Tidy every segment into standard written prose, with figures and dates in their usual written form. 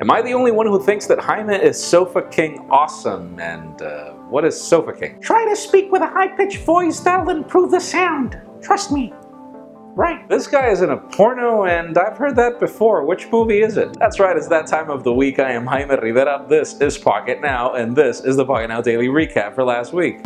Am I the only one who thinks that Heuer is Sofa King awesome? And what is Sofa King? Try to speak with a high-pitched voice, that'll improve the sound. Trust me. Right. This guy is in a porno, and I've heard that before. Which movie is it? That's right, it's that time of the week. I am Heuer Rivera. This is Pocket Now, and this is the Pocketnow Daily Recap for last week.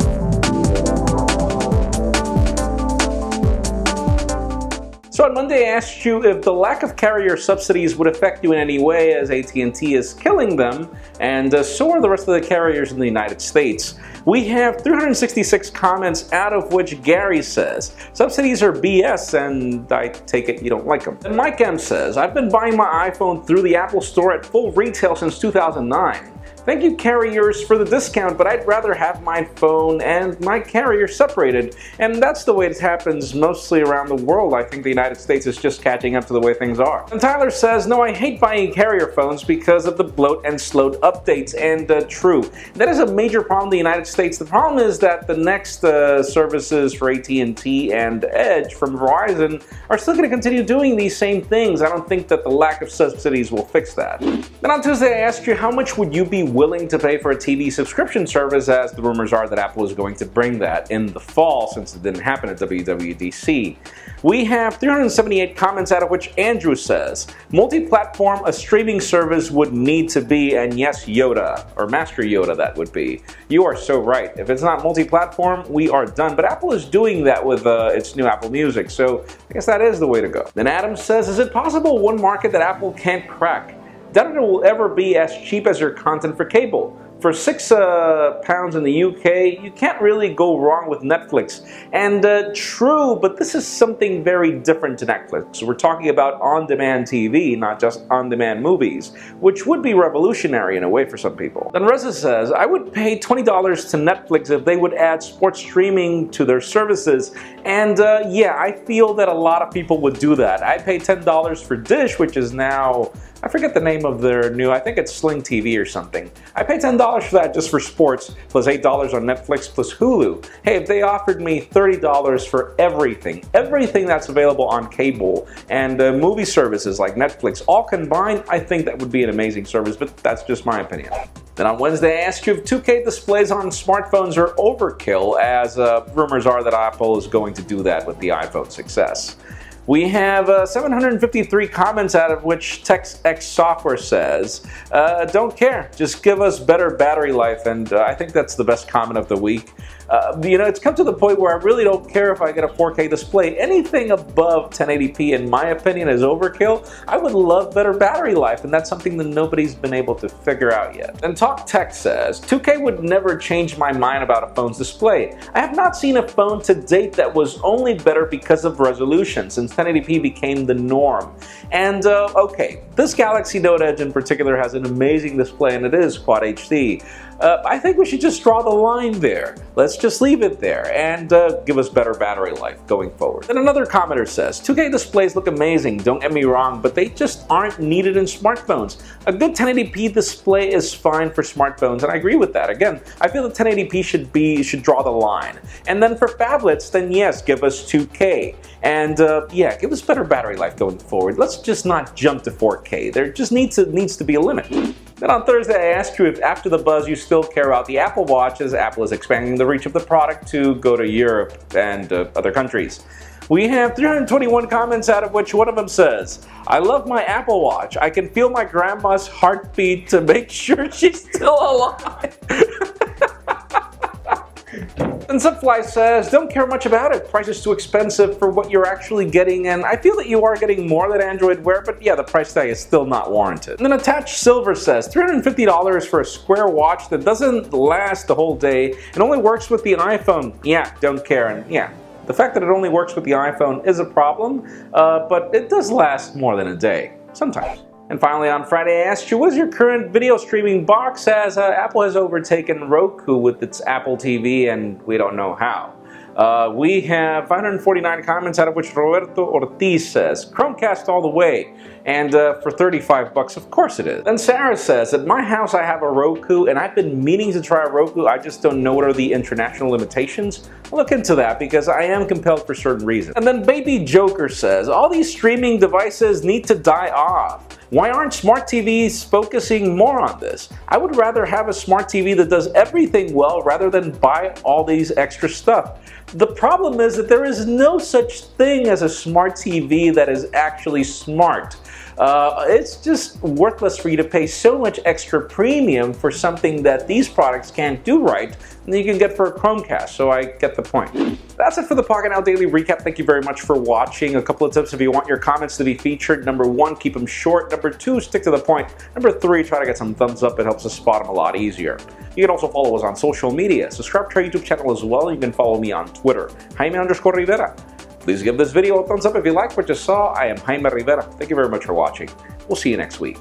So on Monday I asked you if the lack of carrier subsidies would affect you in any way, as AT&T is killing them, and so are the rest of the carriers in the United States. We have 366 comments, out of which Gary says, subsidies are BS, and I take it you don't like them. And Mike M says, I've been buying my iPhone through the Apple Store at full retail since 2009. Thank you carriers for the discount, but I'd rather have my phone and my carrier separated. And that's the way it happens mostly around the world. I think the United States is just catching up to the way things are. And Tyler says, no, I hate buying carrier phones because of the bloat and slowed updates. And true, that is a major problem in the United States. The problem is that the next services for AT&T and Edge from Verizon are still going to continue doing these same things. I don't think that the lack of subsidies will fix that. Then on Tuesday I asked you, how much would you be willing to pay for a TV subscription service, as the rumors are that Apple is going to bring that in the fall since it didn't happen at WWDC. We have 378 comments, out of which Andrew says, multi-platform, a streaming service would need to be, and yes, Yoda, or Master Yoda that would be. You are so right. If it's not multi-platform, we are done. But Apple is doing that with its new Apple Music, so I guess that is the way to go. Then Adam says, is it possible one market that Apple can't crack? Doubt it will ever be as cheap as your content for cable. For £6 in the UK, you can't really go wrong with Netflix. And true, but this is something very different to Netflix. We're talking about on-demand TV, not just on-demand movies, which would be revolutionary in a way for some people. Then Reza says, I would pay $20 to Netflix if they would add sports streaming to their services. And yeah, I feel that a lot of people would do that. I pay $10 for Dish, which is now, I forget the name of their new, I think it's Sling TV or something. I pay $10 for that just for sports, plus $8 on Netflix, plus Hulu. Hey, if they offered me $30 for everything that's available on cable and movie services like Netflix, all combined, I think that would be an amazing service, but that's just my opinion. Then on Wednesday I asked you if 2K displays on smartphones are overkill, as rumors are that Apple is going to do that with the iPhone success. We have 753 comments, out of which TechX Software says, don't care, just give us better battery life, and I think that's the best comment of the week. You know, it's come to the point where I really don't care if I get a 4K display. Anything above 1080p, in my opinion, is overkill. I would love better battery life, and that's something that nobody's been able to figure out yet. And Talk Tech says, 2K would never change my mind about a phone's display. I have not seen a phone to date that was only better because of resolution, since 1080p became the norm. And okay, this Galaxy Note Edge in particular has an amazing display, and it is Quad HD. I think we should just draw the line there. Let's just leave it there and give us better battery life going forward. Then another commenter says, 2K displays look amazing, don't get me wrong, but they just aren't needed in smartphones. A good 1080p display is fine for smartphones, and I agree with that. Again, I feel that 1080p should draw the line. And then for phablets, then yes, give us 2K. And yeah, give us better battery life going forward. Let's just not jump to 4K. There just needs to be a limit. Then on Thursday I asked you if after the buzz you still care about the Apple Watch, as Apple is expanding the reach of the product to go to Europe and other countries. We have 321 comments, out of which one of them says, I love my Apple Watch. I can feel my grandma's heartbeat to make sure she's still alive. And Zipfly says, don't care much about it. Price is too expensive for what you're actually getting, and I feel that you are getting more than Android Wear, but yeah, the price tag is still not warranted. And then Attached Silver says, $350 for a square watch that doesn't last the whole day and only works with the iPhone. Yeah, don't care, and yeah. The fact that it only works with the iPhone is a problem, but it does last more than a day, sometimes. And finally on Friday I asked you, what is your current video streaming box, as Apple has overtaken Roku with its Apple TV, and we don't know how. We have 549 comments, out of which Roberto Ortiz says, Chromecast all the way. And for 35 bucks, of course it is. Then Sarah says, at my house I have a Roku, and I've been meaning to try a Roku, I just don't know what are the international limitations. I'll look into that because I am compelled for certain reasons. And then Baby Joker says, all these streaming devices need to die off. Why aren't smart TVs focusing more on this? I would rather have a smart TV that does everything well rather than buy all these extra stuff. The problem is that there is no such thing as a smart TV that is actually smart. It's just worthless for you to pay so much extra premium for something that these products can't do right and you can get for a Chromecast, so I get the point. That's it for the Pocketnow Daily Recap. Thank you very much for watching. A couple of tips if you want your comments to be featured. Number 1, keep them short. Number 2, stick to the point. Number 3, try to get some thumbs up. It helps us spot them a lot easier. You can also follow us on social media. Subscribe to our YouTube channel as well. You can follow me on Twitter, Jaime_Rivera. Please give this video a thumbs up if you like what you saw. I am Jaime Rivera. Thank you very much for watching. We'll see you next week.